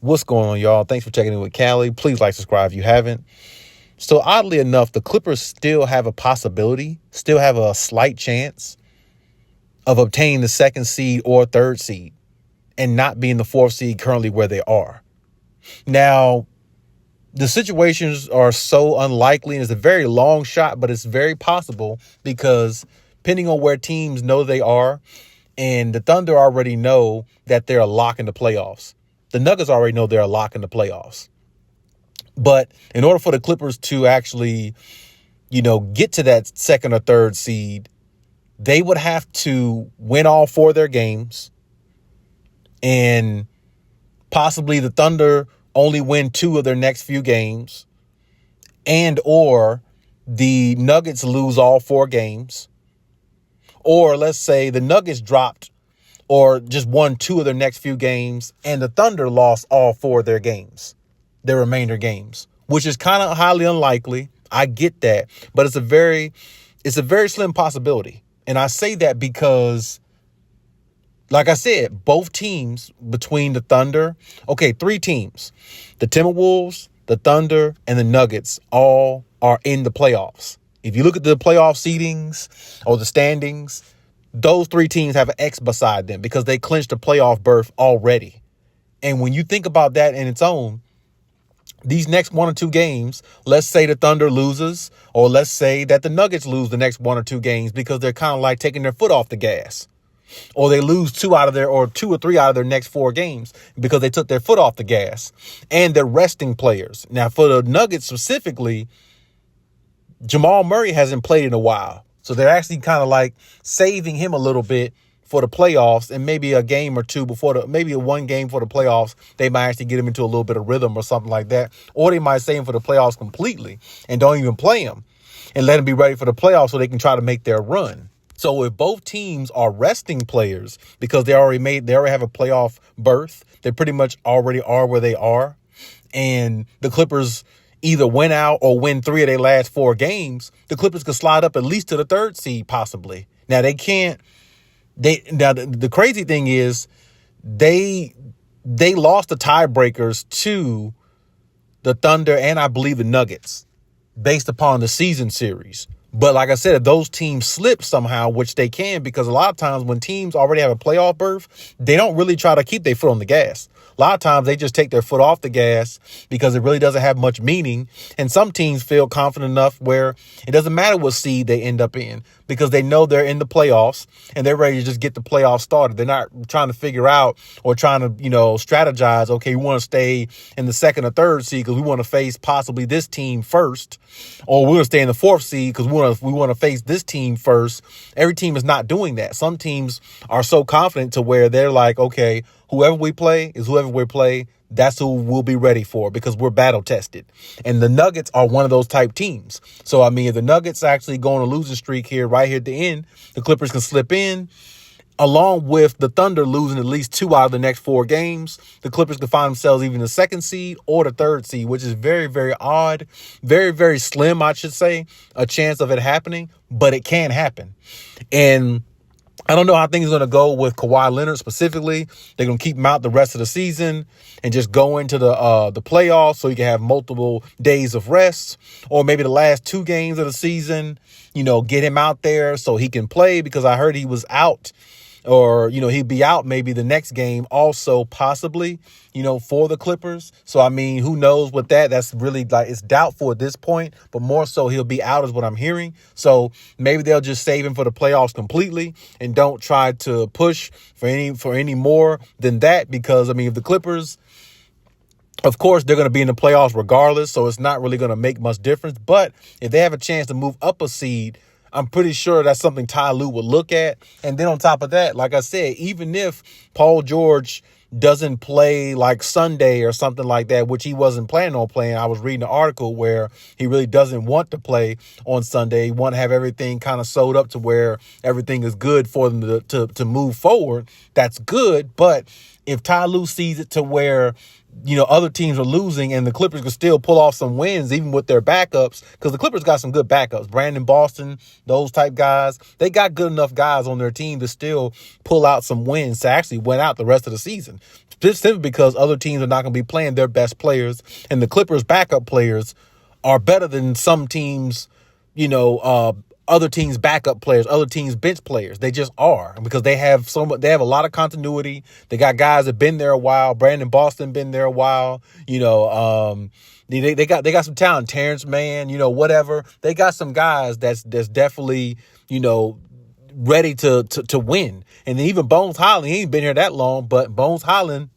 What's going on, y'all? Thanks for checking in with Callie. Please like, subscribe if you haven't. So oddly enough, the Clippers still have a possibility, still have a slight chance of obtaining the second seed or third seed and not being the fourth seed currently where they are. Now, the situations are so unlikely, and it's a very long shot, but it's very possible because depending on where teams know they are, and the Thunder already know that they're a lock in the playoffs. The Nuggets already know they're a lock in the playoffs. But in order for the Clippers to actually, get to that second or third seed, they would have to win all four of their games, and possibly the Thunder only win two of their next few games, and or the Nuggets lose all four games. Or let's say the Nuggets dropped or just won two of their next few games, and the Thunder lost all four of their games, their remainder games, which is kind of highly unlikely. I get that, but it's a very slim possibility. And I say that because, like I said, both teams between the Thunder, three teams, the Timberwolves, the Thunder, and the Nuggets all are in the playoffs. If you look at the playoff seedings or the standings, those three teams have an X beside them because they clinched a playoff berth already. And when you think about that in its own, these next one or two games, let's say the Thunder loses, or let's say that the Nuggets lose the next one or two games because they're kind of like taking their foot off the gas, or they lose two or three out of their next four games because they took their foot off the gas and they're resting players. Now, for the Nuggets specifically, Jamal Murray hasn't played in a while. So they're actually kind of like saving him a little bit for the playoffs, and maybe a game or two maybe a one game for the playoffs, they might actually get him into a little bit of rhythm or something like that. Or they might save him for the playoffs completely and don't even play him and let him be ready for the playoffs so they can try to make their run. So if both teams are resting players because they already have a playoff berth, they pretty much already are where they are, and the Clippers either win out or win three of their last four games, the Clippers could slide up at least to the third seed possibly. Now they can't. The crazy thing is they lost the tiebreakers to the Thunder and I believe the Nuggets based upon the season series. But like I said, if those teams slip somehow, which they can, because a lot of times when teams already have a playoff berth, they don't really try to keep their foot on the gas. A lot of times they just take their foot off the gas because it really doesn't have much meaning. And some teams feel confident enough where it doesn't matter what seed they end up in because they know they're in the playoffs and they're ready to just get the playoffs started. They're not trying to figure out or trying to, strategize. Okay, we want to stay in the second or third seed because we want to face possibly this team first, or we're going to stay in the fourth seed because we want to face this team first. Every team is not doing that. Some teams are so confident to where they're like, okay, whoever we play is whoever we play. That's who we'll be ready for because we're battle tested. And the Nuggets are one of those type teams. So, if the Nuggets actually go on a losing streak right here at the end, the Clippers can slip in. Along with the Thunder losing at least two out of the next four games, the Clippers can find themselves even the second seed or the third seed, which is very, very odd, very, very slim, I should say, a chance of it happening, but it can happen. And I don't know how things are going to go with Kawhi Leonard specifically. They're going to keep him out the rest of the season and just go into the playoffs so he can have multiple days of rest, or maybe the last two games of the season, get him out there so he can play, because I heard he was out, or, he'd be out maybe the next game also possibly, for the Clippers. So, who knows what that's really like. It's doubtful at this point, but more so he'll be out is what I'm hearing. So maybe they'll just save him for the playoffs completely and don't try to push for any more than that, because, if the Clippers, of course, they're going to be in the playoffs regardless, so it's not really going to make much difference. But if they have a chance to move up a seed, I'm pretty sure that's something Ty Lue would look at. And then on top of that, like I said, even if Paul George doesn't play like Sunday or something like that, which he wasn't planning on playing. I was reading an article where he really doesn't want to play on Sunday. He want to have everything kind of sewed up to where everything is good for them to move forward. That's good. But if Ty Lue sees it to where other teams are losing and the Clippers could still pull off some wins even with their backups, because the Clippers got some good backups. Brandon Boston, those type guys, they got good enough guys on their team to still pull out some wins to actually win out the rest of the season. Just simply because other teams are not going to be playing their best players, and the Clippers backup players are better than some teams, other teams' backup players, other teams' bench players. They just are, because they have they have a lot of continuity. They got guys that been there a while. Brandon Boston been there a while. They got some talent. Terrence Mann, whatever. They got some guys that's definitely, ready to win. And then even Bones Highland, he ain't been here that long, but Bones Highland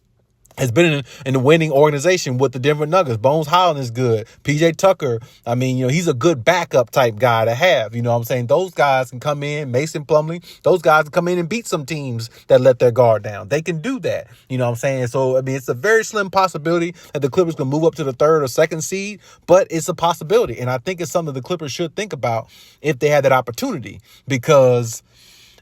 has been in the winning organization with the Denver Nuggets. Bones Highland is good. PJ Tucker, he's a good backup type guy to have. You know what I'm saying? Those guys can come in. Mason Plumlee, those guys can come in and beat some teams that let their guard down. They can do that. You know what I'm saying? So, it's a very slim possibility that the Clippers can move up to the 3rd or 2nd seed, but it's a possibility. And I think it's something the Clippers should think about if they had that opportunity, because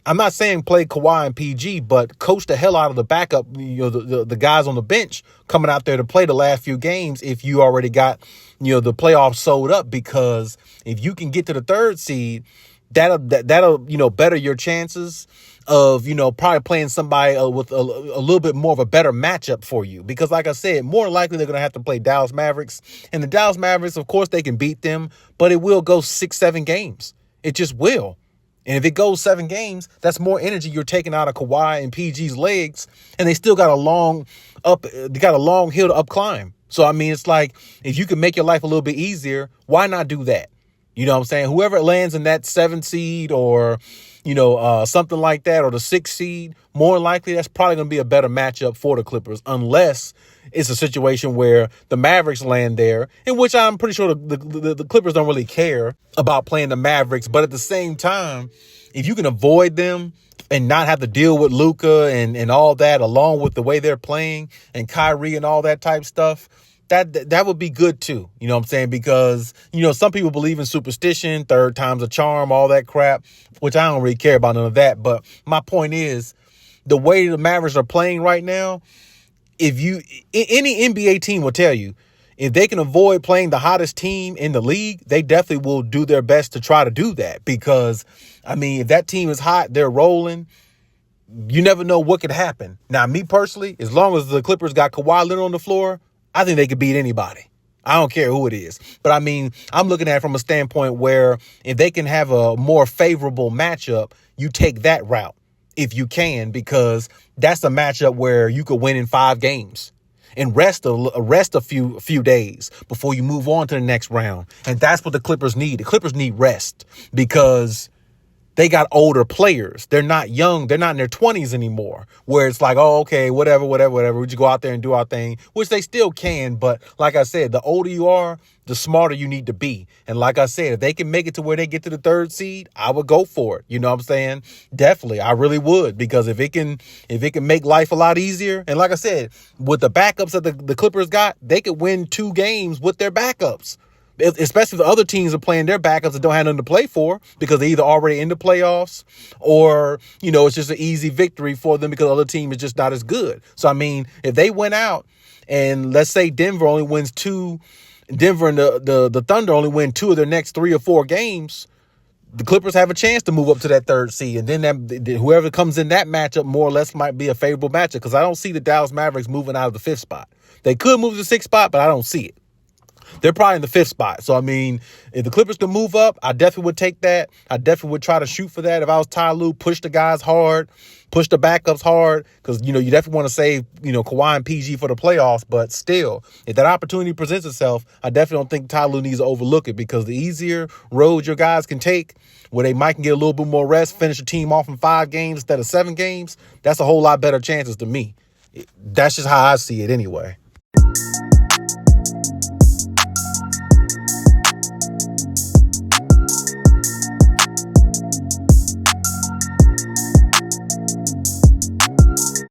I'm not saying play Kawhi and PG, but coach the hell out of the backup, the guys on the bench coming out there to play the last few games if you already got, the playoffs sold up. Because if you can get to the 3rd seed, that'll better your chances of, probably playing somebody with a little bit more of a better matchup for you. Because like I said, more likely they're going to have to play Dallas Mavericks. And the Dallas Mavericks, of course, they can beat them, but it will go 6-7 games. It just will. And if it goes 7 games, that's more energy you're taking out of Kawhi and PG's legs, and they still got a long hill to up climb. So, it's like, if you can make your life a little bit easier, why not do that? You know what I'm saying? Whoever lands in that 7th seed or, something like that, or the 6th seed, more likely that's probably going to be a better matchup for the Clippers, unless it's a situation where the Mavericks land there, in which I'm pretty sure the Clippers don't really care about playing the Mavericks. But at the same time, if you can avoid them and not have to deal with Luka and all that, along with the way they're playing and Kyrie and all that type stuff, that would be good too. You know what I'm saying? Because, some people believe in superstition, 3rd time's a charm, all that crap, which I don't really care about none of that. But my point is, the way the Mavericks are playing right now, any NBA team will tell you, if they can avoid playing the hottest team in the league, they definitely will do their best to try to do that. Because, if that team is hot, they're rolling, you never know what could happen. Now, me personally, as long as the Clippers got Kawhi Leonard on the floor, I think they could beat anybody. I don't care who it is. But I'm looking at it from a standpoint where if they can have a more favorable matchup, you take that route if you can, because that's a matchup where you could win in 5 games and rest a few days before you move on to the next round. And that's what the Clippers need. The Clippers need rest, because they got older players. They're not young. They're not in their 20s anymore, where it's like, oh, okay, whatever. We just go out there and do our thing, which they still can. But like I said, the older you are, the smarter you need to be. And like I said, if they can make it to where they get to the 3rd seed, I would go for it. You know what I'm saying? Definitely. I really would, because if it can make life a lot easier. And like I said, with the backups that the Clippers got, they could win 2 games with their backups. Especially if the other teams are playing their backups and don't have nothing to play for, because they're either already in the playoffs or, it's just an easy victory for them because the other team is just not as good. So, if they went out and let's say Denver and the Thunder only win 2 of their next 3 or 4 games, the Clippers have a chance to move up to that 3rd seed. And then whoever comes in that matchup more or less might be a favorable matchup, because I don't see the Dallas Mavericks moving out of the 5th spot. They could move to the 6th spot, but I don't see it. They're probably in the 5th spot. So, if the Clippers can move up, I definitely would take that. I definitely would try to shoot for that. If I was Ty Lue, push the guys hard, push the backups hard, because, you definitely want to save, Kawhi and PG for the playoffs. But still, if that opportunity presents itself, I definitely don't think Ty Lue needs to overlook it, because the easier road your guys can take, where they might can get a little bit more rest, finish the team off in 5 games instead of 7 games, that's a whole lot better chances to me. That's just how I see it anyway.